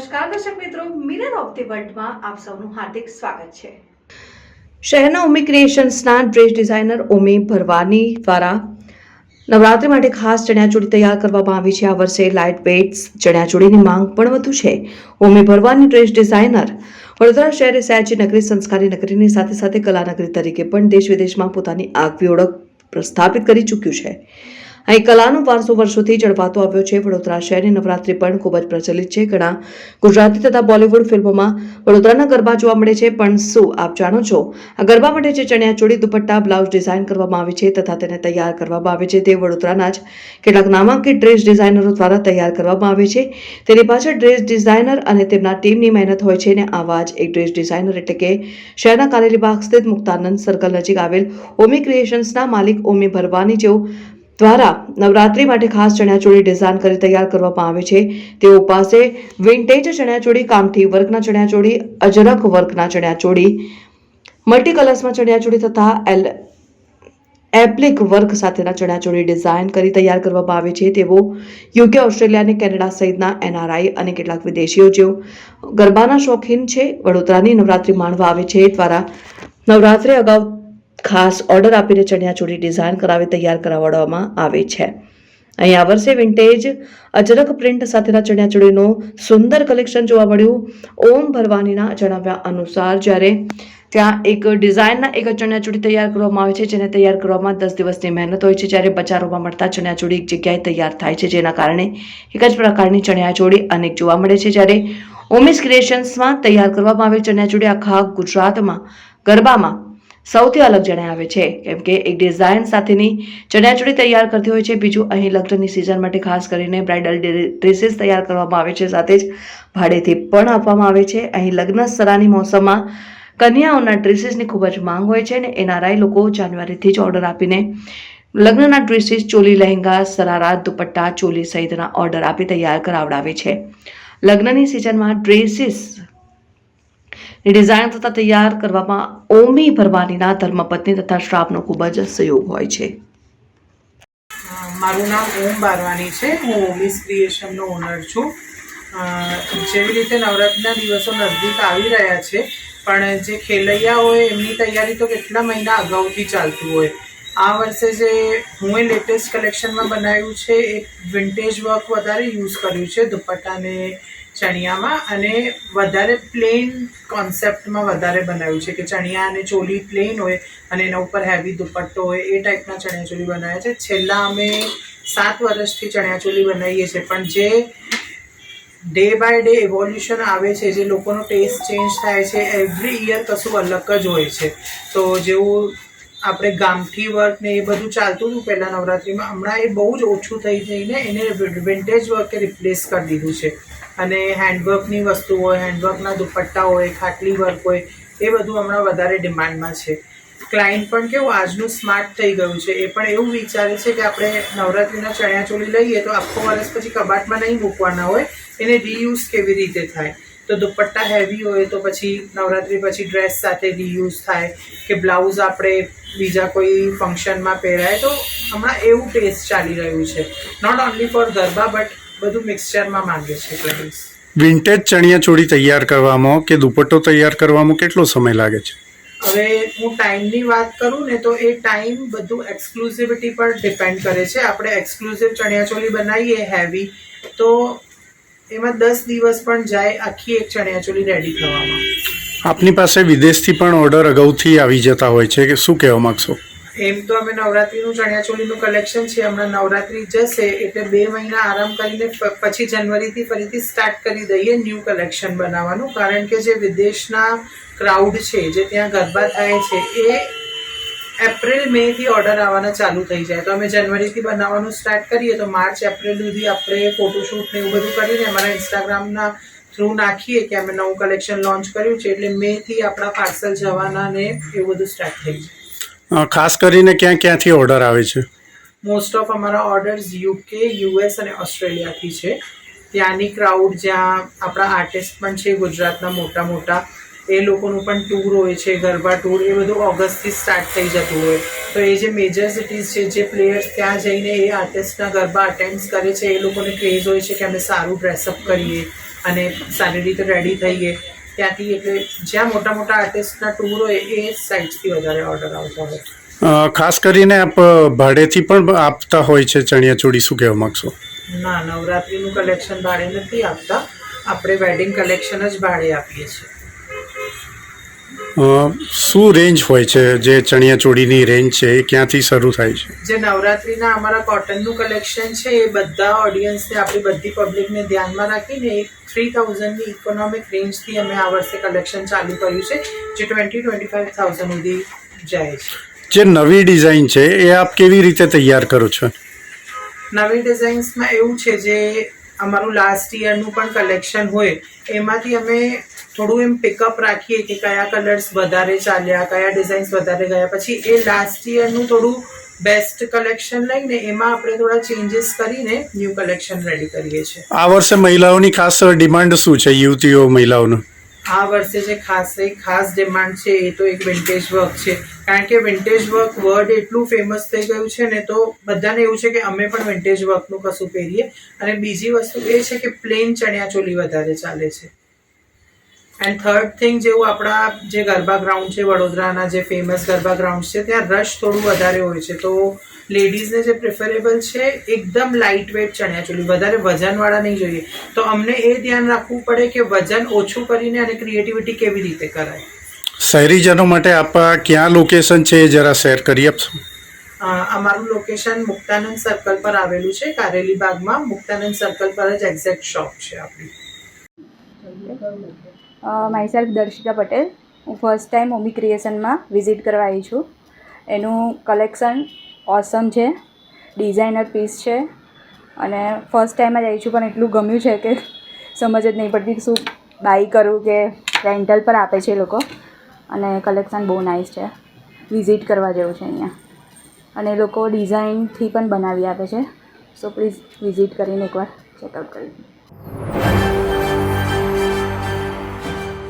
નમસ્કાર દર્શક મિત્રો, મિરર ઓફ ધી વર્લ્ડમાં આપ સૌનું હાર્દિક સ્વાગત છે। શહેરના ઓમી ક્રિએશન્સના ડ્રેસ ડિઝાઇનર ઓમી ભરવાની દ્વારા નવરાત્રી માટે ખાસ ચણિયાચોળી તૈયાર કરવામાં આવી છે। આ વર્ષે લાઇટ વેઇટ્સ ચણિયાચોળીની માંગ પણ વધુ છે। ઓમી ભરવાની ડ્રેસ ડિઝાઇનર વડોદરા શહેરે સયાજી નગરી, સંસ્કારી નગરીની સાથે સાથે કલાનગરી તરીકે પણ દેશ વિદેશમાં પોતાની આગવી ઓળખ પ્રસ્થાપિત કરી ચૂક્યું છે। અહીં કલાનો વારસો વર્ષોથી જળવાતો આવ્યો છે। વડોદરા શહેરની નવરાત્રી પણ ખૂબ જ પ્રચલિત છે। ઘણા ગુજરાતી તથા બોલિવૂડ ફિલ્મોમાં વડોદરાના ગરબા જોવા મળે છે। પણ શું આપ જાણો છો, આ ગરબા માટે જે ચણિયાચોળી, દુપટ્ટા, બ્લાઉઝ ડિઝાઇન કરવામાં આવે છે તથા તેને તૈયાર કરવામાં આવે છે તે વડોદરાના જ કેટલાક નામાંકિત ડ્રેસ ડિઝાઇનરો દ્વારા તૈયાર કરવામાં આવે છે। તેની પાછળ ડ્રેસ ડિઝાઇનર અને તેમના ટીમની મહેનત હોય છે। અને આવા જ એક ડ્રેસ ડિઝાઇનર એટલે કે શહેરના કારેલીબાગ સ્થિત મુક્તાનંદ સર્કલ નજીક આવેલ ઓમી ક્રિએશન્સના માલિક ઓમી ભરવાની જેઓ દ્વારા નવરાત્રી માટે ખાસ ચણિયાચોળી ડિઝાઇન કરી તૈયાર કરવામાં આવે છે। તેઓ પાસે વિન્ટેજ ચણિયાચોળી, કામઠી વર્કના ચણિયાચોળી, અજરક વર્કના ચણિયાચોળી, મલ્ટી કલર્સમાં ચણિયાચોળી તથા એપ્લિક વર્ક સાથેના ચણિયાચોળી ડિઝાઇન કરી તૈયાર કરવામાં આવે છે। તેઓ યુકે, ઓસ્ટ્રેલિયા અને કેનેડા સહિતના NRI અને કેટલાક વિદેશીઓ જેઓ ગરબાના શોખીન છે, વડોદરાની નવરાત્રી માણવા આવે છે દ્વારા નવરાત્રી અગાઉ ખાસ ઓર્ડર આપીને ચણિયાચોળી ડિઝાઇન કરાવી તૈયાર કરાવવામાં આવે છે। અહીં આ વર્ષે વિન્ટેજ અજરક પ્રિન્ટ સાથેના ચણિયાચોળીનું સુંદર કલેક્શન જોવા મળ્યું। ઓમ ભરવાનીના જણાવ્યા અનુસાર જ્યારે ત્યાં એક ડિઝાઇનના એક ચણિયાચોળી તૈયાર કરવામાં આવે છે, જેને તૈયાર કરવામાં 10 દિવસની મહેનત હોય છે। જ્યારે બજારોમાં મળતા ચણિયાચોળી એક જગ્યાએ તૈયાર થાય છે, જેના કારણે એક જ પ્રકારની ચણિયાચોળી અનેક જોવા મળે છે। જ્યારે ઓમીસ ક્રિએશન્સમાં તૈયાર કરવામાં આવેલ ચણિયાચોળી આખા ગુજરાતમાં ગરબામાં સૌથી અલગ જણાય આવે છે, કેમ કે એક ડિઝાઇન સાથેની ચણિયાચોળી તૈયાર કરતી હોય છે। બીજું, અહીં લગ્નની સિઝન માટે ખાસ કરીને બ્રાઇડલ ડ્રેસીસ તૈયાર કરવામાં આવે છે, સાથે જ ભાડેથી પણ આપવામાં આવે છે। અહીં લગ્ન સરાની મોસમમાં કન્યાઓના ડ્રેસીસની ખૂબ જ માંગ હોય છે અને NRI લોકો જાન્યુઆરીથી જ ઓર્ડર આપીને લગ્નના ડ્રેસીસ, ચોલી, લહેંગા, સરારા, દુપટ્ટા, ચોલી સહિતના ઓર્ડર આપી તૈયાર કરાવડાવે છે। લગ્નની સિઝનમાં ડ્રેસીસ ડિઝાઇન તથા તૈયાર કરવામાં ઓમી ભરવાનીના ધર્મપત્ની તથા સ્ટાફનો ખૂબ જ સહયોગ હોય છે। મારું નામ ઓમ બારવાની છે। હું ઓમીસ ક્રિએશનનો ઓનર છું। જેવી રીતે નવરાત્રિના દિવસો નજદીક આવી રહ્યા છે, પણ જે ખેલૈયા હોય એમની તૈયારી તો કેટલા મહિના અગાઉથી ચાલતું હોય। આ વર્ષે જે હું લેટેસ્ટ કલેક્શનમાં બનાવ્યું છે એ વિન્ટેજ વર્ક વધારે યુઝ કર્યું છે દુપટ્ટાને ચણિયામાં, અને વધારે પ્લેન કોન્સેપ્ટમાં વધારે બનાવ્યું છે કે ચણિયા અને ચોલી પ્લેન હોય અને એના ઉપર હેવી દુપટ્ટો હોય, એ ટાઈપના ચણિયાચોળી બનાવ્યા છે। છેલ્લા અમે 7 વર્ષથી ચણિયાચોળી બનાવીએ છીએ, પણ જે ડે બાય ડે ઇવોલ્યુશન આવે છે, જે લોકોનો ટેસ્ટ ચેન્જ થાય છે, એવરી યર કશું અલગ જ હોય છે। તો જેવું આપણે ગામઠી વર્ક ને એ બધું ચાલતું હતું પહેલાં નવરાત્રિમાં, હમણાં એ બહુ જ ઓછું થઈ જઈને એને વિન્ટેજ વર્કે રિપ્લેસ કરી દીધું છે। અને હેન્ડવર્કની વસ્તુ હોય, હેન્ડવર્કના દુપટ્ટા હોય, ખાટલી વર્ક હોય, એ બધું હમણાં વધારે ડિમાન્ડમાં છે। ક્લાયન્ટ પણ કેવું આજનું સ્માર્ટ થઈ ગયું છે, એ પણ એવું વિચારે છે કે આપણે નવરાત્રિના ચણિયાચોળી લઈએ તો આખો વર્ષ પછી કબાટમાં નહીં મૂકવાના હોય, એને રીયુઝ કેવી રીતે થાય। તો દુપટ્ટા હેવી હોય તો પછી નવરાત્રિ પછી ડ્રેસ સાથે રીયુઝ થાય, કે બ્લાઉઝ આપણે બીજા કોઈ ફંક્શનમાં પહેરાય। તો હમણાં એવું ટેસ્ટ ચાલી રહ્યું છે, not only for garba but બધું મિક્સચરમાં માંગે છે પ્રોડ્યુસ। વિન્ટેજ ચણિયાચોળી તૈયાર કરવામાં કે દુપટ્ટો તૈયાર કરવામાં કેટલો સમય લાગે છે? હવે હું ટાઈમની વાત કરું ને તો એ ટાઈમ બધું એક્સક્લુઝિવિટી પર ડિપેન્ડ કરે છે। આપણે એક્સક્લુઝિવ ચણિયાચોળી બનાવીએ હેવી, તો એમાં 10 દિવસ પણ જાય આખી એક ચણિયાચોળી રેડી થવામાં। આપની પાસે વિદેશથી પણ ઓર્ડર અગાઉથી આવી જતા હોય છે, કે શું કહેવા માગશો? એમ તો અમે નવરાત્રિનું ચણિયાચોળીનું કલેક્શન છે, હમણાં નવરાત્રિ જશે એટલે 2 મહિના આરામ કરીને પછી જાન્યુઆરીથી ફરીથી સ્ટાર્ટ કરી દઈએ ન્યૂ કલેક્શન બનાવવાનું। કારણ કે જે વિદેશના ક્રાઉડ છે, જે ત્યાં ગરબા થાય છે, એ એપ્રિલ મેથી ઓર્ડર આવવાના ચાલુ થઈ જાય। તો અમે જાન્યુઆરીથી બનાવવાનું સ્ટાર્ટ કરીએ તો માર્ચ એપ્રિલ સુધી આપણે ફોટોશૂટ ને એવું બધું કરીને અમારા ઇન્સ્ટાગ્રામના થ્રુ નાખીએ કે અમે નવું કલેક્શન લોન્ચ કર્યું છે, એટલે મેથી આપણા પાર્સલ જવાના ને એવું બધું સ્ટાર્ટ થઈ જાય। ખાસ કરીને ક્યાંથી ઓર્ડર આવે છે? મોસ્ટ ઓફ અમારા ઓર્ડર્સ UK, US અને ઓસ્ટ્રેલિયાથી છે। ત્યાંની ક્રાઉડ, જ્યાં આપણા આર્ટિસ્ટ પણ છે ગુજરાતના મોટા મોટા, એ લોકોનું પણ ટૂર હોય છે, ગરબા ટૂર, એ બધું ઓગસ્ટથી સ્ટાર્ટ થઈ જતું હોય। તો એ જે મેજર સિટીઝ છે, જે પ્લેયર્સ ત્યાં જઈને એ આર્ટિસ્ટના ગરબા અટેન્ડ કરે છે, એ લોકોને ક્રેઝ હોય છે કે અમે સારું ડ્રેસઅપ કરીએ, અને સારી રીતે રેડી થઈએ ત્યાંથી, એટલે જ્યાં મોટા મોટા આર્ટિસ્ટના ટૂર હોય એ સાઇટ્સથી વધારે ઓર્ડર આવતા હોય. ખાસ કરીને આપ ભાડેથી પણ આપતા હોય છે ચણિયાચોળી, શું કહેવા માગશો? ના, નવરાત્રિનું કલેક્શન ભાડે નથી આપતા, આપણે વેડિંગ કલેક્શન જ ભાડે આપીએ છીએ. શું રેન્જ હોય છે? જે ચણિયાચોળીની રેન્જ છે એ ક્યાંથી શરૂ થાય છે? જે નવરાત્રિના અમારા કોટનનું કલેક્શન છે એ બધા ઓડિયન્સને, આપણી બધી પબ્લિકને ધ્યાનમાં રાખીને એક 3000ની ઇકોનોમિક રેન્જથી અમે આ વર્ષે કલેક્શન ચાલુ કર્યું છે, જે 20-25,000 સુધી જાય છે. જે નવી ડિઝાઇન છે એ આપ કેવી રીતે તૈયાર કરો છો? નવી ડિઝાઇન્સમાં એવું છે, જે અમારું લાસ્ટ યરનું પણ કલેક્શન હોય એમાંથી અમે થોડું એમ પિકઅપ રાખીએ કે કયા કલર્સ વધારે ચાલ્યા, કયા ડિઝાઇન્સ વધારે ગયા, પછી એ લાસ્ટ યરનું થોડું બેસ્ટ કલેક્શન લઈને એમાં આપણે થોડા ચેન્જીસ કરીને ન્યૂ કલેક્શન રેડી કરીએ છીએ. આ વર્ષે મહિલાઓની ખાસ ડિમાન્ડ શું છે, યુવતીઓ મહિલાઓનો? આ વર્ષે જે ખાસ ડિમાન્ડ છે એ તો એક વિન્ટેજ વર્ક છે, કારણ કે વિન્ટેજ વર્ક વર્ડ એટલું ફેમસ થઈ ગયું છે ને, તો બધાને એવું છે કે અમે પણ વિન્ટેજ વર્કનું કશું પહેરીએ. અને બીજી વસ્તુ એ છે કે પ્લેન ચણિયાચોળી વધારે ચાલે છે. એન્ડ થર્ડ થિંગ, જેવું આપણા જે ગરબા ગ્રાઉન્ડ છે વડોદરાના, જે ફેમસ ગરબા ગ્રાઉન્ડ છે, ત્યાં રશ થોડું વધારે હોય છે, તો લેડીઝને જે પ્રિફરેબલ છે એકદમ લાઇટ વેઇટ ચણિયાચોળી, વધારે વજનવાળા નહીં જોઈએ. તો અમને એ ધ્યાન રાખવું પડે કે વજન ઓછું કરીને અને ક્રિએટિવિટી કેવી રીતે કરાય. શહેરીજનો માટે આપ ક્યાં લોકેશન છે એ જરા શેર કરી આપશો? અમારું લોકેશન મુક્તાનંદ સર્કલ પર આવેલું છે, કારેલી બાગમાં. મુક્તાનંદ સર્કલ પર જ એક્ઝેક્ટ શોપ છે આપણી. માયસેલ્ફ દર્શિકા પટેલ. હું ફર્સ્ટ ટાઈમ ઓમી ક્રિએશનમાં વિઝિટ કરવા આવી છું. એનું કલેક્શન ઓસમ છે, ડિઝાઇનર પીસ છે, અને ફર્સ્ટ ટાઈમ જ આવી છું પણ એટલું ગમ્યું છે કે સમજ જ નહીં પડતી શું બાય કરું કે રેન્ટલ પર આપે છે એ લોકો. અને કલેક્શન બહુ નાઇસ છે, વિઝિટ કરવા જેવું છે અહીંયા. અને એ લોકો ડિઝાઇનથી પણ બનાવી આપે છે, સો પ્લીઝ વિઝિટ કરીને એકવાર ચેકઆઉટ કરી.